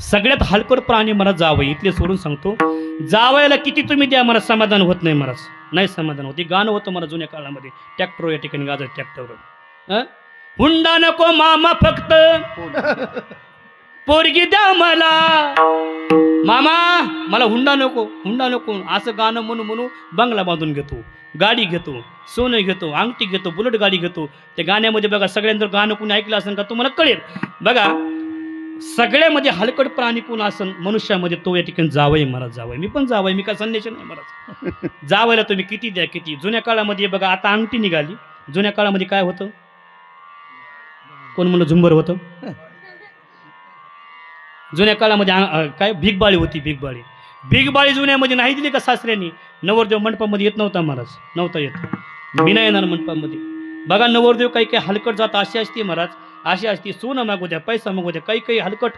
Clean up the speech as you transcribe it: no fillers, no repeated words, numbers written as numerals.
सगळ्यात हलकट प्राणी मला जावं इथले सोडून सांगतो. जावयाला किती तुम्ही द्या मला समाधान होत नाही, महाराज नाही समाधान होत. गाणं होतं मला जुन्या काळामध्ये, ट्रॅक्टर या ठिकाणी गाजत ट्रॅक्टरवर. हुंडा नको मामा फक्त पोरगी द्या मला, मामा मला हुंडा नको हुंडा नको, असं गाणं म्हणू म्हणू बंगला बांधून घेतो, गाडी घेतो, सोनं घेतो, अंगठी घेतो, बुलेट गाडी घेतो. त्या गाण्यामध्ये बघा सगळ्यांचं गाणं कोणी ऐकलं असेल का तुम्हाला कळेल बघा. सगळ्यामध्ये हलकट प्राणी कोण असेल मनुष्यामध्ये तो या ठिकाणी जावई महाराज जावई. मी पण जावई, मी काय संन्यासी नाही महाराज. जावयाला तुम्ही किती द्या किती. जुन्या काळामध्ये बघा आता अंगठी निघाली, जुन्या काळामध्ये काय होतं, कोण म्हणलं झुंबर होतं. जुन्या काळामध्ये काय भिगबाळी होती, भिगबाळी. भिगबाळी जुन्यामध्ये नाही दिली का सासऱ्यांनी. नवरदेव मंडपामध्ये येत नव्हता महाराज, नव्हता येत. मी नाही येणार मंडपामध्ये. बघा नवरदेव काही काही हलकट जात अशी असते महाराज, अशी असते. सोनं मागू द्या, पैसा मागू द्या, काही काही हलकट